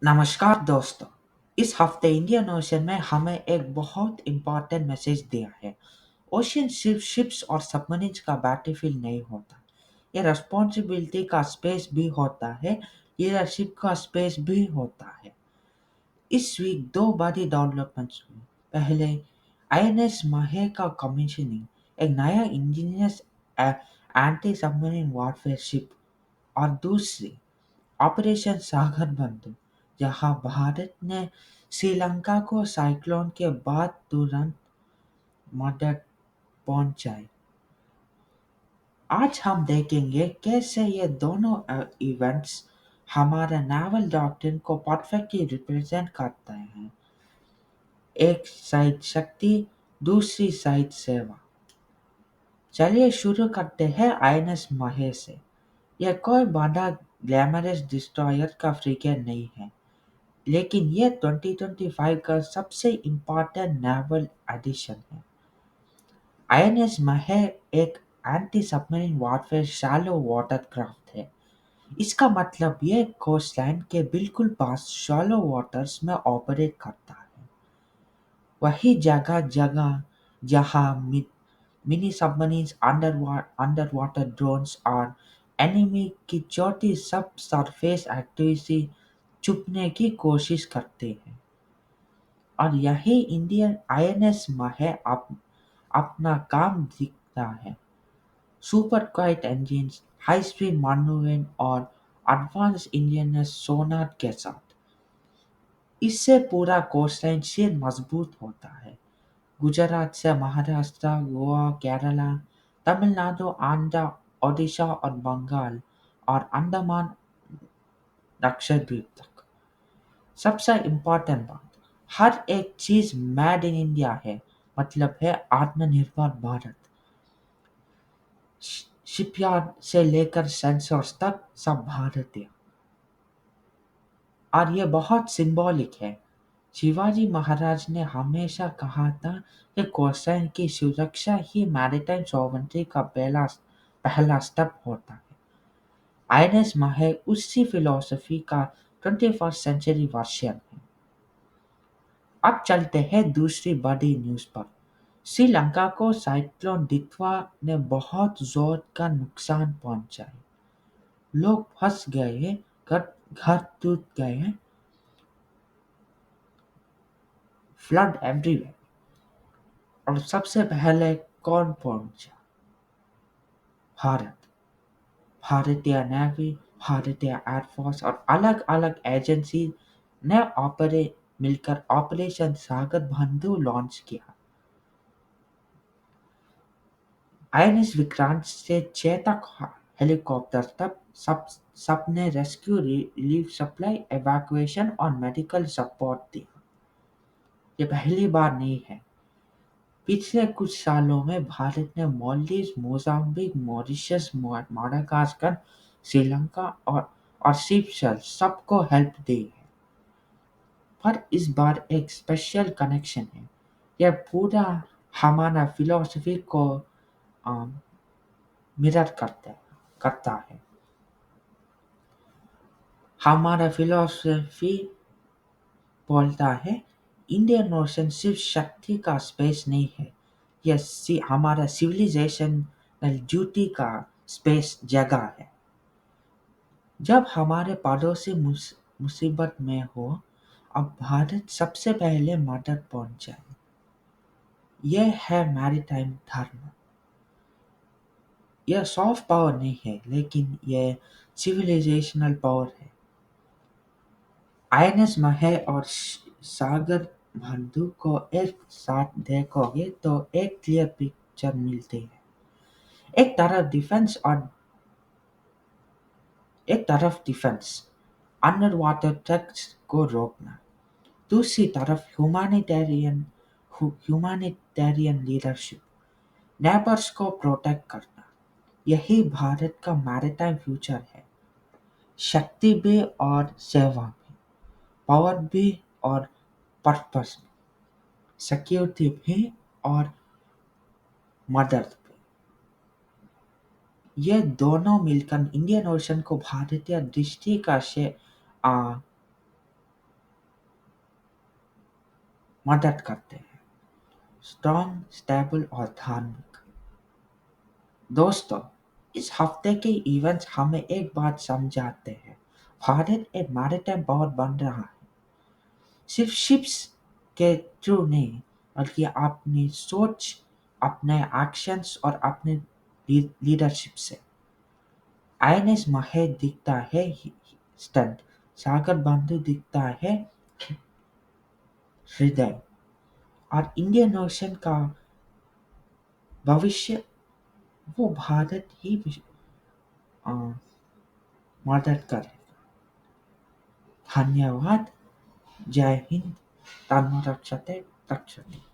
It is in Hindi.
नमस्कार दोस्तों। इस हफ्ते इंडियन ओशन में हमें एक बहुत इम्पोर्टेंट मैसेज दिया है। ओशन सिर्फ शिप्स और सबमरीन्स का बैटलफील्ड नहीं होता। ये रिस्पॉन्सिबिलिटी का स्पेस भी होता है, लीडरशिप का स्पेस भी होता है। इस वीक दो बड़ी डेवलपमेंट्स हुई। पहले आईएनएस माहे का कमीशनिंग, एक नया Angénieux anti submarine warfare ship, और दूसरी ऑपरेशन सागर बंधु, जहां भारत ने श्रीलंका को साइक्लोन के बाद तुरंत मदद पहुंचाई। आज हम देखेंगे कैसे ये दोनों इवेंट्स हमारे नेवल डॉक्ट्रिन को परफेक्टली रिप्रेजेंट करते हैं। एक साइड शक्ति, दूसरी साइड सेवा। चलिए शुरू करते हैं आईएनएस महे से। यह कोई बड़ा ग्लैमरस डिस्ट्रॉयर का फ्रिगेट नहीं है, लेकिन यह 2025 का सबसे इम्पोर्टेंट नेवल एडिशन है। आईएनएस महे एक anti submarine warfare shallow water craft है। इसका मतलब यह कोस्टलाइन के बिल्कुल पास शैलो वाटर्स में ऑपरेट करता है। वही जगह जगह जहां mini submarines, under water drones और एनिमी की छोटी सब सरफेस एक्टिविटी छुपने की कोशिश करते हैं। और यही इंडियन आईएनएस महे अपना काम दिखता है। Super quiet engines, high speed manoeuvring और एडवांस इंजीनियर्स सोनार के साथ। इससे पूरा कोस्टलाइन शेर मजबूत होता है। गुजरात से महाराष्ट्र, गोवा, केरला, तमिलनाडु, आंध्र, ओडिशा और बंगाल और अंडमान लक्षद्वीप तक। सबसे इम्पोर्टेंट बात, हर एक चीज मेड इन इंडिया है, मतलब है आत्मनिर्भर भारत। शिपयार्ड से लेकर सेंसर्स तक सब भारतीय। और ये बहुत सिंबॉलिक है। शिवाजी महाराज ने हमेशा कहा था कि कोस्टलाइन की सुरक्षा ही मैरिटाइम सॉवरेनिटी का पहला स्टेप होता है। आईएनएस महे उसी फिलॉसफी का 21st सेंचुरी वर्जन है। अब चलते हैं दूसरी बड़ी न्यूज पर। श्रीलंका को साइक्लोन दितवा ने बहुत जोर का नुकसान पहुंचाया। लोग फंस गए हैं, घर घर टूट गए हैं, फ्लड एवरीवेयर। और सबसे पहले कौन पहुंचा? भारत। भारतीय नेवी, भारतीय एयरफोर्स और अलग अलग एजेंसी ने मिलकर ऑपरेशन सागर बंधु लॉन्च किया। आईएनएस विक्रांत से चेतक हेलीकॉप्टर तक सबने रेस्क्यू, रिलीफ सप्लाई, एवैक्यूएशन और मेडिकल सपोर्ट दिया। ये पहली बार नहीं है। पिछले कुछ सालों में भारत ने Maldives, Mozambique, Mauritius, Madagascar, Sri Lanka और सीशेल्स सबको हेल्प दी है। पर इस बार एक स्पेशल कनेक्शन है। यह पूरा हमारा फिलॉसफी को मिरर करता है। हमारा फिलॉसफी बोलता है इंडियन ओशन सिर्फ शक्ति का स्पेस नहीं है, यह हमारा सिविलाइजेशनल ड्यूटी का स्पेस जगह है। जब हमारे पड़ोसी मुसीबत में हो, अब भारत सबसे पहले मदद पहुंचाए। यह है मैरीटाइम धर्म। यह सॉफ्ट पावर नहीं है, लेकिन यह सिविलाइजेशनल पावर है। आईएनएस महे और सागर बंधु को एक साथ देखोगे तो एक क्लियर पिक्चर मिलती है। एक तरफ डिफेंस और एक तरफ डिफेंस, अंडर वाटर थ्रेट्स को रोकना, दूसरी तरफ ह्यूमैनिटेरियन लीडरशिप, नेबर्स को प्रोटेक्ट करना। यही भारत का मैरिटाइम फ्यूचर है। शक्ति भी और सेवा भी, पावर भी और पर्पस भी, सिक्योरिटी भी और मदद भी। ये दोनों मिलकर इंडियन ओशन को भारतीय दृष्टि का मदद करते हैं। स्ट्रॉन्ग, स्टेबल और धार्मिक। दोस्तों, इस हफ्ते के इवेंट्स हमें एक बात समझाते हैं। भारत एक मैरीटाइम पावर बन रहा है, सिर्फ शिप्स के थ्रू नहीं, बल्कि अपनी सोच, अपने एक्शंस और अपने लीडरशिप से। आईएनएस महे दिखता है स्टंट, सागर बंधु दिखता है हृदय, और इंडियन ओशन का भविष्य वो भारत ही अ, मदद करे। धन्यवाद। जय हिंद। तन्म रक्षते रक्षते।